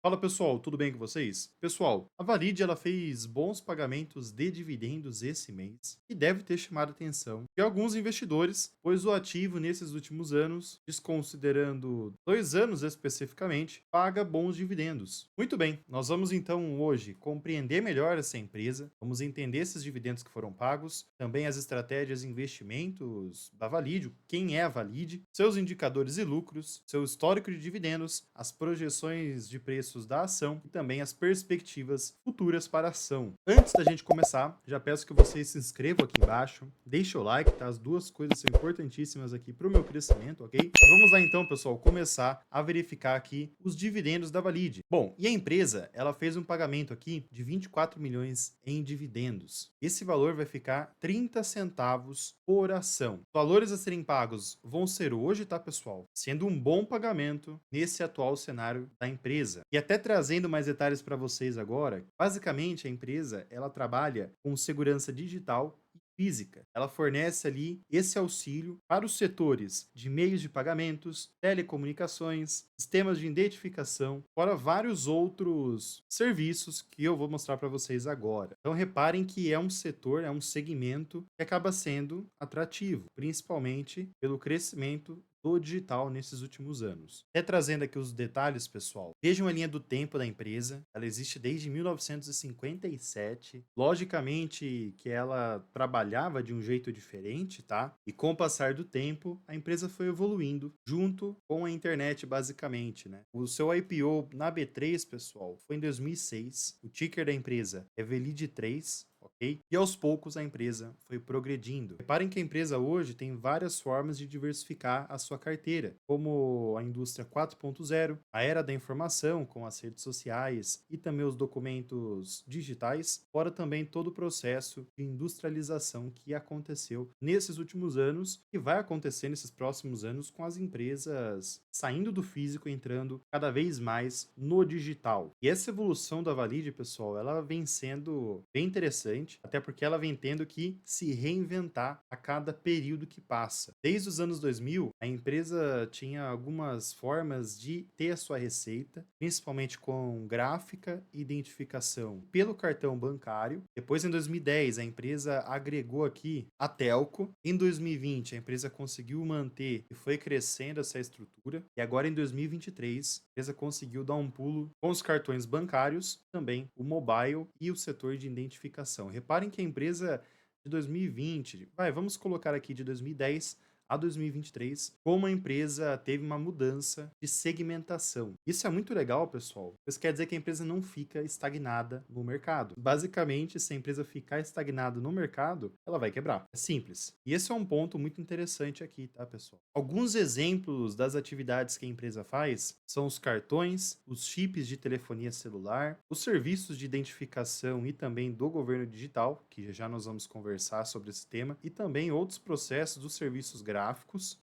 Fala pessoal, tudo bem com vocês? Pessoal, a Valid ela fez bons pagamentos de dividendos esse mês e deve ter chamado a atenção de alguns investidores, pois o ativo nesses últimos anos, desconsiderando 2 anos especificamente, paga bons dividendos. Muito bem, nós vamos então hoje compreender melhor essa empresa, vamos entender esses dividendos que foram pagos, também as estratégias e investimentos da Valid, quem é a Valid, seus indicadores e lucros, seu histórico de dividendos, as projeções de preços da ação e também as perspectivas futuras para a ação. Antes da gente começar, já peço que vocês se inscrevam aqui embaixo, deixe o like, tá? As duas coisas são importantíssimas aqui para o meu crescimento, ok? Vamos lá então, pessoal, começar a verificar aqui os dividendos da Valid. Bom, e a empresa, ela fez um pagamento aqui de 24 milhões em dividendos. Esse valor vai ficar 30 centavos por ação. Os valores a serem pagos vão ser hoje, tá, pessoal? Sendo um bom pagamento nesse atual cenário da empresa. E até trazendo mais detalhes para vocês agora, basicamente a empresa, ela trabalha com segurança digital e física. Ela fornece ali esse auxílio para os setores de meios de pagamentos, telecomunicações, sistemas de identificação, fora vários outros serviços que eu vou mostrar para vocês agora. Então reparem que é um setor, é um segmento que acaba sendo atrativo, principalmente pelo crescimento do digital nesses últimos anos. Até trazendo aqui os detalhes, pessoal. Vejam a linha do tempo da empresa. Ela existe desde 1957. Logicamente que ela trabalhava de um jeito diferente, tá? E com o passar do tempo, a empresa foi evoluindo junto com a internet, basicamente, né? O seu IPO na B3, pessoal, foi em 2006. O ticker da empresa é VLID3. Ok? E aos poucos a empresa foi progredindo. Reparem que a empresa hoje tem várias formas de diversificar a sua carteira, como a indústria 4.0, a era da informação com as redes sociais e também os documentos digitais, fora também todo o processo de industrialização que aconteceu nesses últimos anos e vai acontecer nesses próximos anos com as empresas saindo do físico e entrando cada vez mais no digital. E essa evolução da Valid, pessoal, ela vem sendo bem interessante, até porque ela vem tendo que se reinventar a cada período que passa. Desde os anos 2000, a empresa tinha algumas formas de ter a sua receita, principalmente com gráfica e identificação pelo cartão bancário. Depois, em 2010, a empresa agregou aqui a telco. Em 2020, a empresa conseguiu manter e foi crescendo essa estrutura. E agora, em 2023, a empresa conseguiu dar um pulo com os cartões bancários, também o mobile e o setor de identificação. Reparem que a empresa de 2020, vamos colocar aqui de 2010 a 2023, como a empresa teve uma mudança de segmentação. Isso é muito legal, pessoal. Isso quer dizer que a empresa não fica estagnada no mercado. Basicamente, se a empresa ficar estagnada no mercado, ela vai quebrar. É simples. E esse é um ponto muito interessante aqui, tá, pessoal? Alguns exemplos das atividades que a empresa faz são os cartões, os chips de telefonia celular, os serviços de identificação e também do governo digital, que já nós vamos conversar sobre esse tema, e também outros processos dos serviços gráficos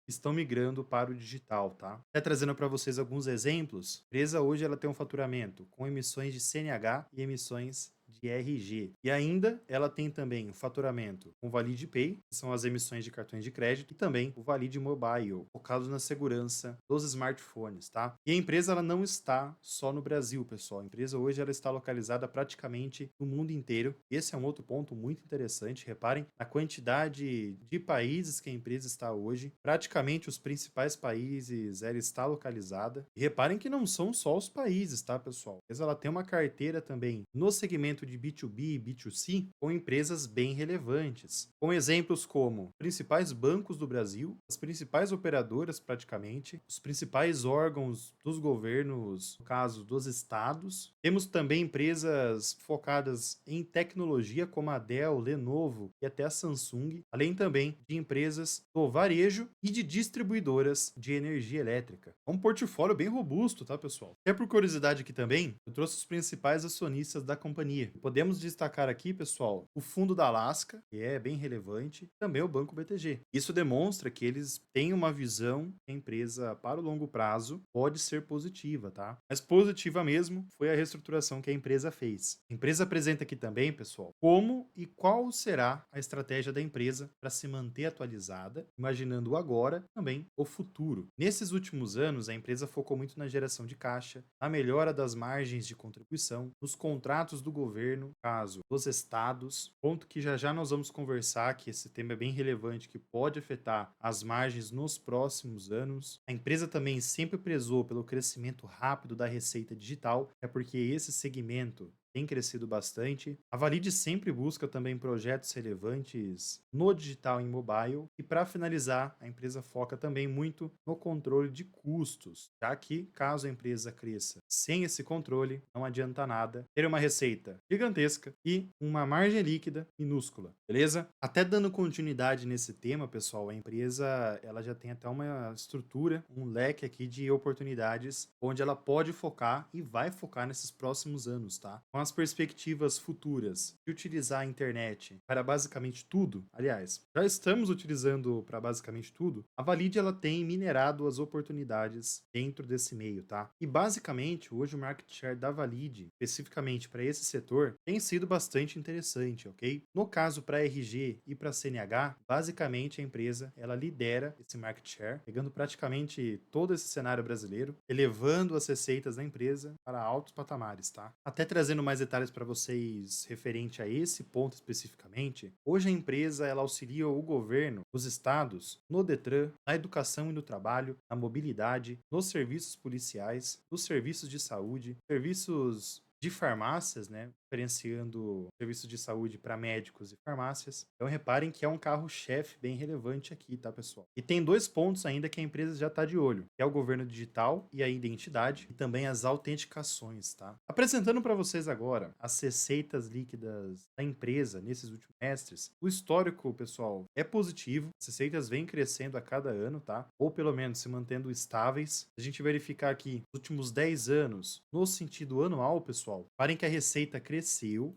estão migrando para o digital, tá? Até trazendo para vocês alguns exemplos. A empresa hoje ela tem um faturamento com emissões de CNH e emissões de RG. E ainda ela tem também o faturamento com o Valid Pay, que são as emissões de cartões de crédito, e também o Valid Mobile, focado na segurança dos smartphones, tá? E a empresa ela não está só no Brasil, pessoal. A empresa hoje ela está localizada praticamente no mundo inteiro. Esse é um outro ponto muito interessante. Reparem a quantidade de países que a empresa está hoje. Praticamente os principais países ela está localizada. E reparem que não são só os países, tá, pessoal? A empresa ela tem uma carteira também no segmento de B2B e B2C com empresas bem relevantes, com exemplos como principais bancos do Brasil, as principais operadoras praticamente, os principais órgãos dos governos, no caso dos estados. Temos também empresas focadas em tecnologia como a Dell, Lenovo e até a Samsung, além também de empresas do varejo e de distribuidoras de energia elétrica. É um portfólio bem robusto, tá, pessoal? Até por curiosidade aqui também, eu trouxe os principais acionistas da companhia. Podemos destacar aqui, pessoal, o Fundo da Alaska, que é bem relevante, também o Banco BTG. Isso demonstra que eles têm uma visão que a empresa, para o longo prazo, pode ser positiva, tá? Mas positiva mesmo foi a reestruturação que a empresa fez. A empresa apresenta aqui também, pessoal, como e qual será a estratégia da empresa para se manter atualizada, imaginando o agora, também o futuro. Nesses últimos anos, a empresa focou muito na geração de caixa, na melhora das margens de contribuição, nos contratos do governo, caso dos estados, ponto que já já nós vamos conversar, que esse tema é bem relevante, que pode afetar as margens nos próximos anos. A empresa também sempre prezou pelo crescimento rápido da receita digital, é porque esse segmento tem crescido bastante. A Valide sempre busca também projetos relevantes no digital e em mobile. E para finalizar, a empresa foca também muito no controle de custos, já que caso a empresa cresça sem esse controle, não adianta nada ter uma receita gigantesca e uma margem líquida minúscula, beleza? Até dando continuidade nesse tema, pessoal, a empresa ela já tem até uma estrutura, um leque aqui de oportunidades onde ela pode focar e vai focar nesses próximos anos, tá? Com as perspectivas futuras de utilizar a internet para basicamente tudo, aliás, já estamos utilizando para basicamente tudo, a Valide ela tem minerado as oportunidades dentro desse meio, tá? E basicamente, hoje o market share da Valide, especificamente para esse setor, tem sido bastante interessante, ok? No caso para RG e para CNH, basicamente a empresa ela lidera esse market share, pegando praticamente todo esse cenário brasileiro, elevando as receitas da empresa para altos patamares, tá? Até trazendo mais detalhes para vocês referente a esse ponto especificamente. Hoje a empresa ela auxilia o governo, os estados, no Detran, na educação e no trabalho, na mobilidade, nos serviços policiais, nos serviços de saúde, serviços de farmácias, né? Diferenciando serviços de saúde para médicos e farmácias. Então reparem que é um carro-chefe bem relevante aqui, tá, pessoal? E tem dois pontos ainda que a empresa já está de olho, que é o governo digital e a identidade, e também as autenticações, tá? Apresentando para vocês agora as receitas líquidas da empresa nesses últimos trimestres. O histórico, pessoal, é positivo. As receitas vêm crescendo a cada ano, tá? Ou pelo menos se mantendo estáveis. A gente verificar aqui nos últimos 10 anos, no sentido anual, pessoal, parem que a receita cresceu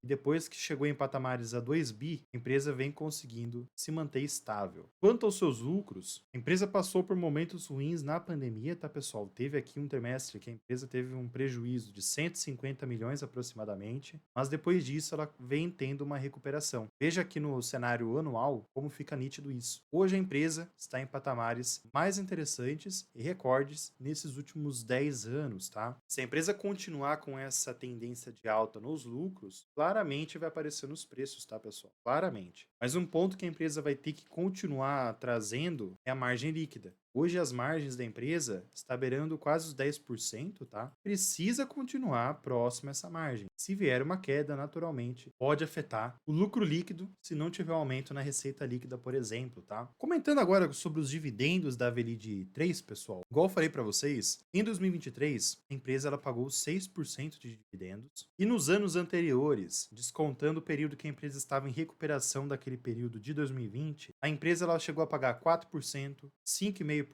e depois que chegou em patamares a 2 bi, a empresa vem conseguindo se manter estável. Quanto aos seus lucros, a empresa passou por momentos ruins na pandemia, tá, pessoal? Teve aqui um trimestre que a empresa teve um prejuízo de 150 milhões aproximadamente, mas depois disso ela vem tendo uma recuperação. Veja aqui no cenário anual como fica nítido isso. Hoje a empresa está em patamares mais interessantes e recordes nesses últimos 10 anos, tá? Se a empresa continuar com essa tendência de alta nos lucros, claramente vai aparecer nos preços, tá, pessoal? Claramente. Mas um ponto que a empresa vai ter que continuar trazendo é a margem líquida. Hoje as margens da empresa está beirando quase os 10%, tá? Precisa continuar próximo a essa margem. Se vier uma queda, naturalmente, pode afetar o lucro líquido se não tiver um aumento na receita líquida, por exemplo, tá? Comentando agora sobre os dividendos da Avelide 3, pessoal. Igual eu falei para vocês, em 2023, a empresa ela pagou 6% de dividendos e nos anos anteriores, descontando o período que a empresa estava em recuperação daquele período de 2020, a empresa ela chegou a pagar 4%, 5,5%,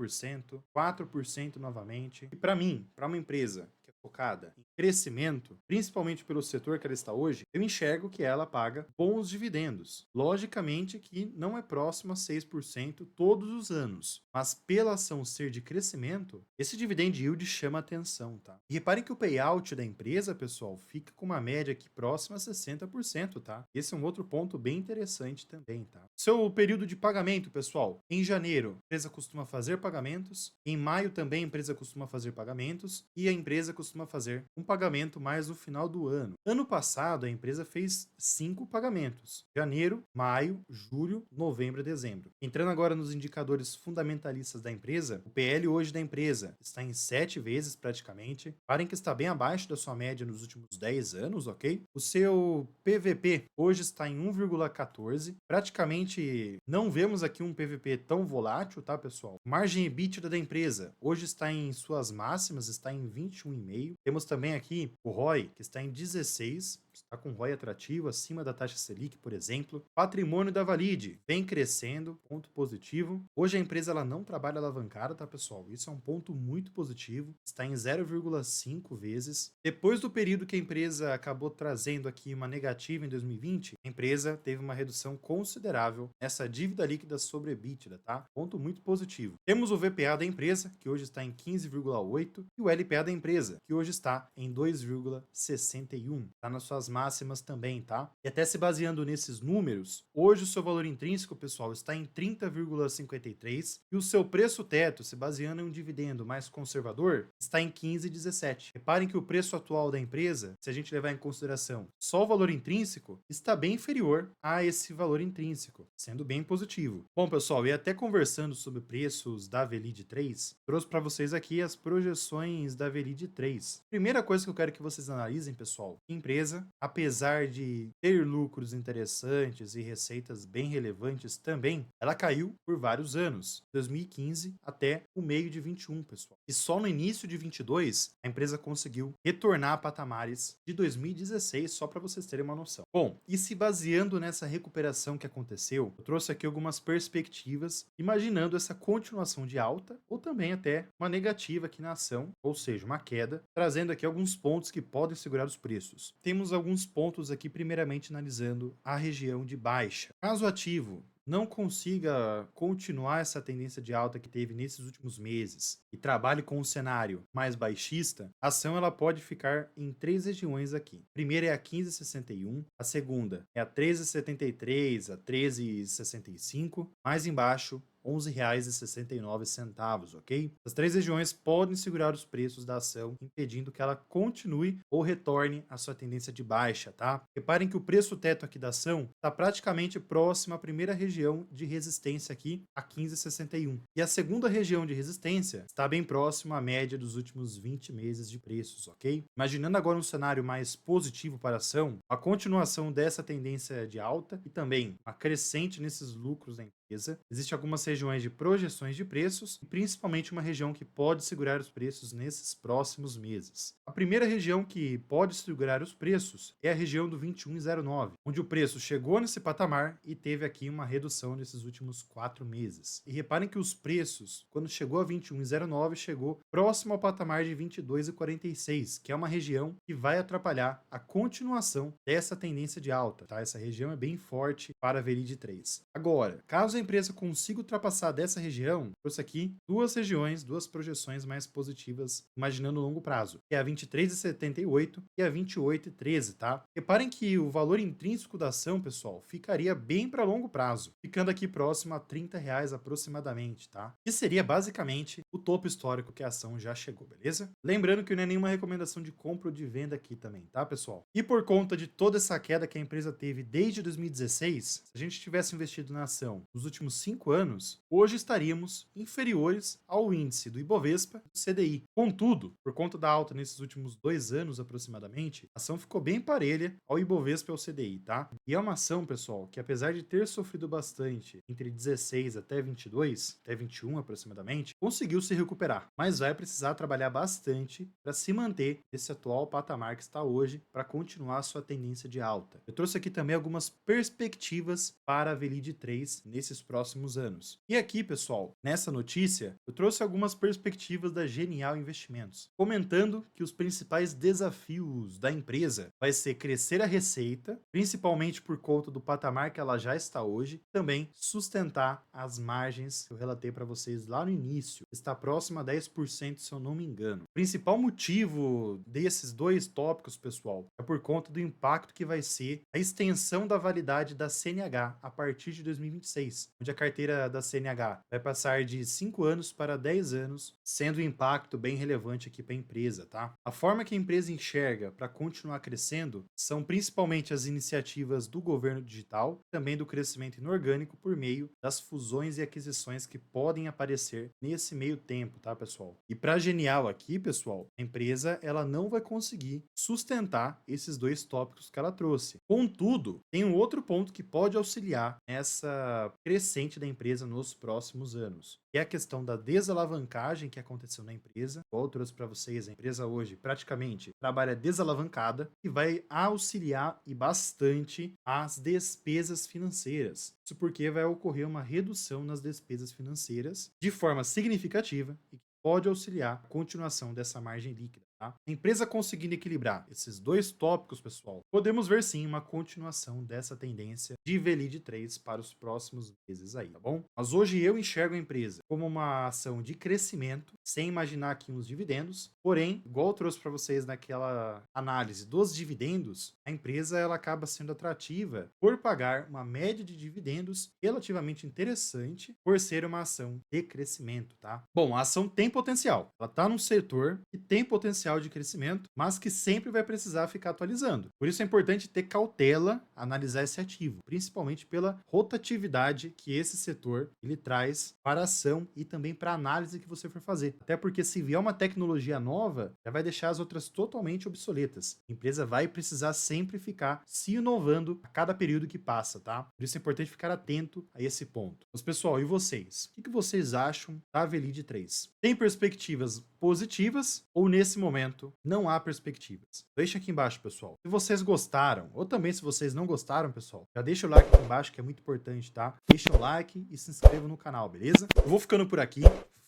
4% novamente. E para mim, para uma empresa que é focada em crescimento, principalmente pelo setor que ela está hoje, eu enxergo que ela paga bons dividendos. Logicamente que não é próximo a 6% todos os anos, mas pela ação ser de crescimento, esse dividend yield chama atenção, tá? E reparem que o payout da empresa, pessoal, fica com uma média aqui próxima a 60%, tá? Esse é um outro ponto bem interessante também, tá? Seu período de pagamento, pessoal, em janeiro, a empresa costuma fazer pagamentos, em maio também a empresa costuma fazer pagamentos e a empresa costuma fazer um pagamento mais no final do ano. Ano passado, a empresa fez 5 pagamentos: janeiro, maio, julho, novembro e dezembro. Entrando agora nos indicadores fundamentalistas da empresa, o PL hoje da empresa está em 7 vezes praticamente. Parem que está bem abaixo da sua média nos últimos 10 anos, ok? O seu PVP hoje está em 1,14. Praticamente não vemos aqui um PVP tão volátil, tá, pessoal? Margem EBITDA da empresa hoje está em suas máximas, está em 21,5. Temos também aqui o ROI, que está em 16, está com ROI atrativo acima da taxa Selic, por exemplo. Patrimônio da Valid vem crescendo, ponto positivo. Hoje a empresa ela não trabalha alavancada, tá, pessoal? Isso é um ponto muito positivo. Está em 0,5 vezes. Depois do período que a empresa acabou trazendo aqui uma negativa em 2020, a empresa teve uma redução considerável nessa dívida líquida sobre EBITDA, tá? Ponto muito positivo. Temos o VPA da empresa, que hoje está em 15,8, e o LPA da empresa, que hoje está em 2,61. Está nas suas máximas também, tá? E até se baseando nesses números, hoje o seu valor intrínseco, pessoal, está em 30,53 e o seu preço teto, se baseando em um dividendo mais conservador, está em 15,17. Reparem que o preço atual da empresa, se a gente levar em consideração só o valor intrínseco, está bem inferior a esse valor intrínseco, sendo bem positivo. Bom, pessoal, e até conversando sobre preços da Velid 3, trouxe para vocês aqui as projeções da Velid 3. Primeira coisa que eu quero que vocês analisem, pessoal, a empresa, apesar de ter lucros interessantes e receitas bem relevantes também, ela caiu por vários anos, 2015 até o meio de 21, pessoal. E só no início de 22, a empresa conseguiu retornar a patamares de 2016, só para vocês terem uma noção. Bom, e se baseando nessa recuperação que aconteceu, eu trouxe aqui algumas perspectivas, imaginando essa continuação de alta, ou também até uma negativa aqui na ação, ou seja, uma queda, trazendo aqui alguns pontos que podem segurar os preços. Temos alguns pontos aqui, primeiramente analisando a região de baixa. Caso o ativo não consiga continuar essa tendência de alta que teve nesses últimos meses e trabalhe com um cenário mais baixista, a ação ela pode ficar em três regiões aqui. A primeira é a 15,61, a segunda é a 13,73, a 13,65, mais embaixo R$ 11,69, ok? As três regiões podem segurar os preços da ação, impedindo que ela continue ou retorne à sua tendência de baixa, tá? Reparem que o preço teto aqui da ação está praticamente próximo à primeira região de resistência aqui, a 15,61. E a segunda região de resistência está bem próximo à média dos últimos 20 meses de preços, ok? Imaginando agora um cenário mais positivo para a ação, a continuação dessa tendência de alta e também a crescente nesses lucros da empresa, existem algumas regiões de projeções de preços e principalmente uma região que pode segurar os preços nesses próximos meses. A primeira região que pode segurar os preços é a região do 21,09, onde o preço chegou nesse patamar e teve aqui uma redução nesses últimos 4 meses. E reparem que os preços, quando chegou a 21,09, chegou próximo ao patamar de 22,46, que é uma região que vai atrapalhar a continuação dessa tendência de alta, tá? Essa região é bem forte para a Velid 3. Agora, caso a empresa consiga ultrapassar dessa região, trouxe aqui duas regiões, duas projeções mais positivas, imaginando o longo prazo, que é a 23,78 e a 28,13, tá? Reparem que o valor intrínseco da ação, pessoal, ficaria bem para longo prazo, ficando aqui próximo a R$ 30 aproximadamente, tá? Que seria basicamente o topo histórico que a ação já chegou, beleza? Lembrando que não é nenhuma recomendação de compra ou de venda aqui também, tá, pessoal? E por conta de toda essa queda que a empresa teve desde 2016, se a gente tivesse investido na ação nos últimos 5 anos, hoje estaríamos inferiores ao índice do Ibovespa e do CDI. Contudo, por conta da alta nesses últimos 2 anos aproximadamente, a ação ficou bem parelha ao Ibovespa e ao CDI, tá? E é uma ação, pessoal, que apesar de ter sofrido bastante entre 16 até 22, até 21 aproximadamente, conseguiu se recuperar, mas vai precisar trabalhar bastante para se manter esse atual patamar que está hoje para continuar a sua tendência de alta. Eu trouxe aqui também algumas perspectivas para a Velid 3 nesses próximos anos. E aqui, pessoal, nessa notícia, eu trouxe algumas perspectivas da Genial Investimentos, comentando que os principais desafios da empresa vai ser crescer a receita, principalmente por conta do patamar que ela já está hoje, também sustentar as margens que eu relatei para vocês lá no início, está próximo a 10%, se eu não me engano. O principal motivo desses dois tópicos, pessoal, é por conta do impacto que vai ser a extensão da validade da CNH a partir de 2026, onde a carteira da CNH vai passar de 5 anos para 10 anos, sendo um impacto bem relevante aqui para a empresa, tá? A forma que a empresa enxerga para continuar crescendo são principalmente as iniciativas do governo digital, também do crescimento inorgânico por meio das fusões e aquisições que podem aparecer nesse meio tempo, tá, pessoal? E para Genial aqui, pessoal, a empresa ela não vai conseguir sustentar esses dois tópicos que ela trouxe. Contudo, tem um outro ponto que pode auxiliar nessa crescente da empresa nos próximos anos. E é a questão da desalavancagem que aconteceu na empresa. Igual eu trouxe para vocês, a empresa hoje praticamente trabalha desalavancada e vai auxiliar e bastante as despesas financeiras. Isso porque vai ocorrer uma redução nas despesas financeiras de forma significativa e que pode auxiliar a continuação dessa margem líquida. Tá? A empresa conseguindo equilibrar esses dois tópicos, pessoal, podemos ver sim uma continuação dessa tendência de VLID 3 para os próximos meses aí, tá bom? Mas hoje eu enxergo a empresa como uma ação de crescimento, sem imaginar aqui uns dividendos, porém, igual eu trouxe para vocês naquela análise dos dividendos, a empresa ela acaba sendo atrativa por pagar uma média de dividendos relativamente interessante por ser uma ação de crescimento, tá? Bom, a ação tem potencial, ela está num setor que tem potencial de crescimento, mas que sempre vai precisar ficar atualizando. Por isso é importante ter cautela, analisar esse ativo, principalmente pela rotatividade que esse setor ele traz para a ação e também para a análise que você for fazer. Até porque se vier uma tecnologia nova, já vai deixar as outras totalmente obsoletas. A empresa vai precisar sempre ficar se inovando a cada período que passa, tá? Por isso é importante ficar atento a esse ponto. Mas pessoal, e vocês? O que vocês acham da VLID 3? Tem perspectivas positivas ou nesse momento não há perspectivas? Deixa aqui embaixo, pessoal. Se vocês gostaram, ou também se vocês não gostaram, pessoal, já deixa o like aqui embaixo que é muito importante, tá? Deixa o like e se inscreva no canal, beleza? Eu vou ficando por aqui.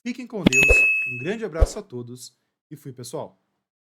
Fiquem com Deus. Um grande abraço a todos e fui, pessoal.